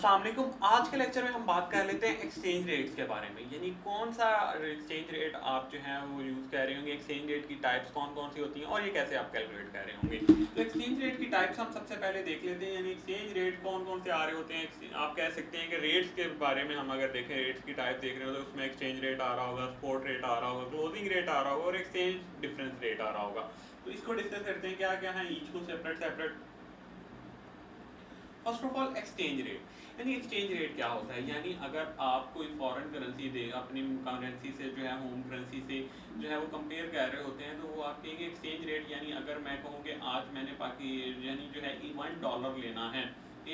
अस्सलाम वालेकुम। आज के लेक्चर में हम बात कर लेते हैं एक्सचेंज रेट्स के बारे में, यानी कौन सा एक्सचेंज रेट आप जो है वो यूज़ कर रहे होंगे, एक्सचेंज रेट की टाइप्स कौन कौन सी होती हैं और ये कैसे आप कैलकुलेट कर रहे होंगे। तो एक्सचेंज रेट की टाइप्स हम सबसे पहले देख लेते हैं, यानी एक्सचेंज रेट कौन कौन से आ रहे होते हैं। आप कह सकते हैं कि रेट्स के बारे में हम अगर देखें, रेट्स की टाइप देख रहे हो तो उसमें एक्सचेंज रेट आ रहा होगा, स्पॉट रेट आ रहा होगा, क्लोजिंग रेट आ रहा होगा और एक्सचेंज डिफरेंस रेट आ रहा होगा। तो इसको डिस्कस करते हैं क्या क्या है, ईच को separate separate. First of all exchange rate, यानी एक्सचेंज रेट क्या होता है, यानी अगर आप कोई फॉरेन करेंसी दे अपनी करेंसी से जो है होम करेंसी से जो है वो कंपेयर कर रहे होते हैं, तो वो आप कहेंगे एक्सचेंज रेट। यानी अगर मैं कहूँ कि आज मैंने यानी जो है $1 लेना है,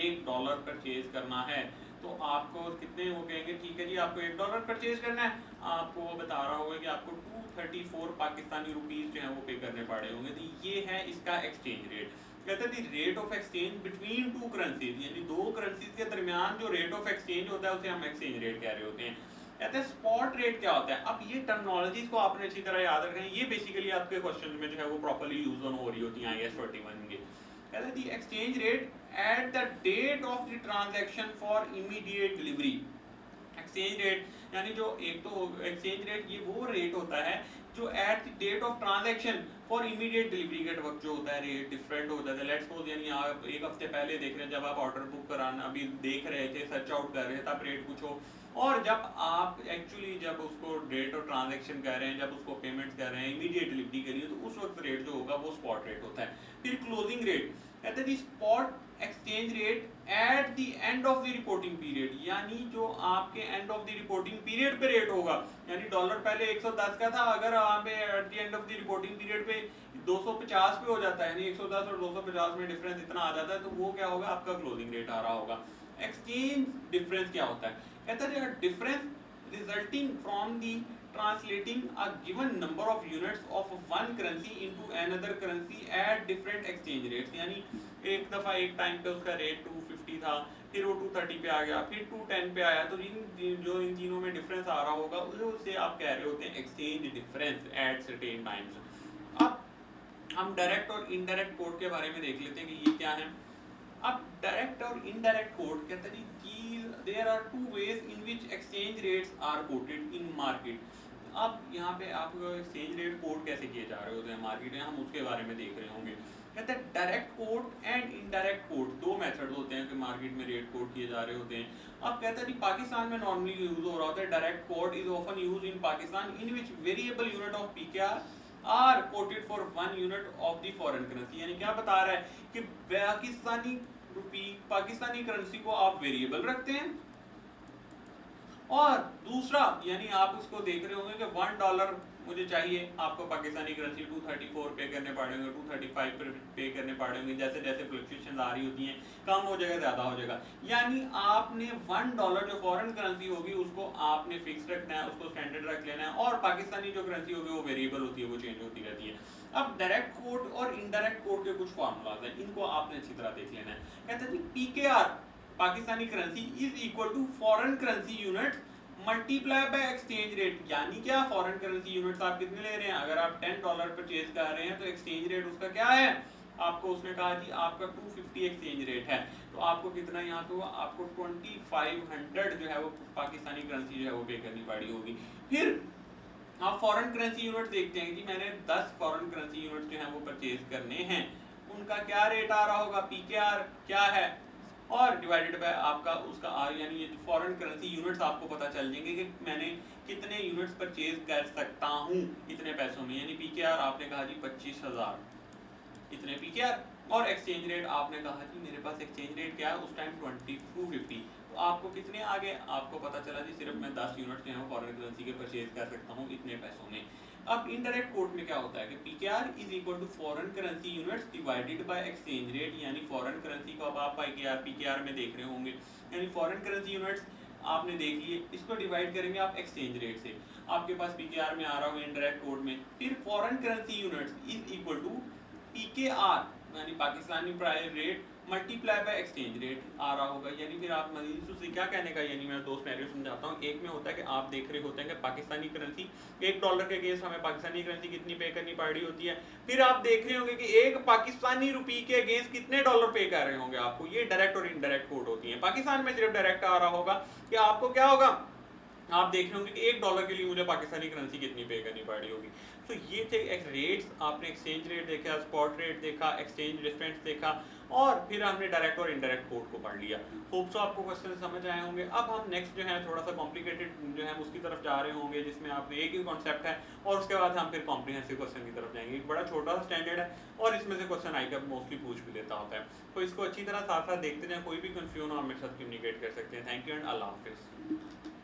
$1 परचेज करना है, तो आपको कितने वो कहेंगे ठीक है जी आपको $1 परचेज करना है, आपको वो बता रहा होगा कि आपको 234 पाकिस्तानी रुपीज़ जो है वो पे करने पड़े होंगे। तो ये है इसका एक्सचेंज रेट। कहते हैं rate of exchange between two currencies, यानी दो करेंसीज के दरमियान जो रेट ऑफ एक्सचेंज होता है उसे हम एक्सचेंज रेट कह रहे होते हैं। कहते हैं स्पॉट रेट क्या होता है। अब ये टर्मिनोलॉजीज को आपने अच्छी तरह याद रखना है, ये बेसिकली आपके क्वेश्चन में जो है वो प्रॉपर्ली यूज ऑन हो रही होती है IAS 41 के। कहते हैं the exchange rate at the date of the transaction for immediate delivery. Exchange rate यानी जो एक तो एक्सचेंज रेट ये वो रेट होता है जो at the date of transaction for immediate delivery के वक्त जो होता है रेट डिफरेंट होता है। लेट्स सपोज यानी आप एक हफ्ते पहले देख रहे हैं, जब आप ऑर्डर बुक कराना अभी देख रहे थे, सर्च आउट कर रहे थे, तब रेट कुछ हो, और जब आप एक्चुअली जब उसको डेट ऑफ ट्रांजैक्शन कर रहे हैं, जब उसको पेमेंट कर रहे हैं, इमीडिएट डिलीवरी करिए, तो उस वक्त रेट जो होगा वो स्पॉट रेट होता है। फिर क्लोजिंग रेट, कहते हैं spot exchange rate at the end of the reporting period, यानी जो आपके end of the reporting period पे रेट होगा। यानी डॉलर पहले 110 का था, अगर आप at the end of the reporting period पे 250 पे हो जाता है, यानी 110 और 250 में डिफरेंस इतना आ जाता है, तो वो क्या होगा आपका क्लोजिंग रेट आ रहा होगा। एक्सचेंज डिफरेंस क्या होता है, कहता है difference resulting from the translating a given number of units of one currency into another currency at different exchange rates। यानी एक दफा एक टाइम पे उसका रेट 250 था, फिर वो 230 पे आ गया, फिर 210 पे आया, तो इन तीनों में डिफरेंस आ रहा होगा, उसे आप कह रहे होते हैं exchange difference at certain times. अब हम डायरेक्ट और इनडायरेक्ट कोड के बारे में देख लेते हैं कि ये क्या है। अब डायरेक्ट और इनडायरेक्ट कोड कहते हैं कि there are two ways in which exchange rates are quoted in market. अब यहाँ पे आप एक्सचेंज रेट कोड कैसे किए जा रहे होते हैं मार्केट में, हम उसके बारे में देख रहे होंगे। कहते हैं direct code and indirect code, दो मेथड होते हैं कि मार्केट में रेट कोड किए जा रहे होते हैं। अब कहते हैं पाकिस्तान में नॉर्मली यूज हो रहा होता है direct quote is often used in Pakistan in which variable unit of PKR are quoted for 1 unit of the foreign currency. यानी क्या बता रहा है कि पाकिस्तानी रुपी पाकिस्तानी करेंसी को आप वेरिएबल रखते हैं, और दूसरा यानी आप उसको देख रहे होंगे कि $1 मुझे चाहिए, आपको पाकिस्तानी करेंसी 234 पे करने पड़ेंगे, 235 पे करने पड़ेंगे, जैसे जैसे फ्लक्चुएशन आ रही होती हैं, कम हो जाएगा ज़्यादा हो जाएगा। यानी आपने $1 जो फॉरेन करेंसी होगी उसको आपने फिक्स रखना है, उसको स्टैंडर्ड रख लेना है, और पाकिस्तानी जो करेंसी होगी वो वेरिएबल होती है, वो चेंज होती रहती है। अब डायरेक्ट कोड और इनडायरेक्ट कोड के कुछ फार्मूलाज हैं, इनको आपने अच्छी तरह देख लेना है। कहते हैं PKR Pakistani currency is equal to foreign currency unit multiply by exchange rate. यानी क्या, फॉरेन करेंसी यूनिट्स आप कितने ले रहे हैं, अगर आप $10 परचेज कर रहे हैं तो एक्सचेंज रेट उसका क्या है, आपको उसने कहा जी आपका 250 एक्सचेंज रेट है, तो आपको कितना यहाँ पे हुआ, आपको 2500 जो है वो पाकिस्तानी करेंसी जो है वो पे करनी पड़ी होगी। फिर आप फॉरेन करेंसी यूनिट देखते हैं कि मैंने 10 फॉरेन करेंसी यूनिट जो है वो परचेज करने हैं, उनका क्या रेट आ रहा होगा, PKR क्या है, और डिवाइडेड बाय आपका उसका R, यानी ये फॉरेन करेंसी यूनिट्स आपको पता चल जाएंगे कि मैंने कितने यूनिट्स परचेज कर सकता हूँ इतने पैसों में। यानी PKR आपने कहा जी 25,000 इतने PKR, और एक्सचेंज रेट आपने कहा जी मेरे पास एक्सचेंज रेट क्या है उस टाइम 250, तो आपको कितने आगे, आपको पता चला जी सिर्फ मैं 10 यूनिट जो है फॉरेन करेंसी के परचेज कर सकता हूँ इतने पैसों में। अब इनडायरेक्ट कोड में क्या होता है कि PKR is equal to foreign currency units divided by exchange rate. यानी फॉरेन करेंसी को अब आप PKR में देख रहे होंगे, यानी फॉरेन करेंसी यूनिट्स आपने देख लिए, इसको डिवाइड करेंगे आप एक्सचेंज रेट से, आपके पास PKR में आ रहा होगा इनडायरेक्ट कोड में। फिर foreign currency units is equal to PKR यानी Pakistani price rate multiply by exchange rate आ रहा होगा, यानी फिर आप मजीद उससे क्या कहने का, यानी मैं दो सिनेरियो समझाता हूँ। एक में होता है कि आप देख रहे होते हैं कि पाकिस्तानी करेंसी $1 के अगेंस्ट हमें पाकिस्तानी करेंसी कितनी पे करनी पड़ रही होती है। फिर आप देख रहे होंगे कि एक पाकिस्तानी रुपये के अगेंस्ट कितने डॉलर पे कर रहे होंगे आपको। ये डायरेक्ट और इनडायरेक्ट कोड होती है। पाकिस्तान में सिर्फ डायरेक्ट आ रहा होगा कि आपको क्या होगा, आप देख रहे होंगे कि $1 के लिए मुझे पाकिस्तानी करेंसी कितनी पे करनी पड़ रही होगी। तो ये थे रेट्स, आपने एक्सचेंज रेट देखा, स्पॉट रेट देखा, एक्सचेंज डिफरेंस देखा, और फिर हमने डायरेक्ट और इनडायरेक्ट कोड को पढ़ लिया। होप सो आपको क्वेश्चन समझ आए होंगे। अब हम नेक्स्ट जो है थोड़ा सा कॉम्प्लिकेटेड जो है उसकी तरफ जा रहे होंगे, जिसमें आप एक ही कॉन्सेप्ट है, और उसके बाद हम फिर कॉम्प्रिहेंसिव क्वेश्चन की तरफ जाएंगे। एक बड़ा छोटा सा स्टैंडर्ड है और इसमें से क्वेश्चन आई मोस्टली पूछ भी लेता होता है, तो इसको अच्छी तरह साथ साथ देखते जाएं। कोई भी कंफ्यूजन हो आप मेरे साथ कम्युनिकेट कर सकते हैं। थैंक यू एंड अल्लाह हाफिज़।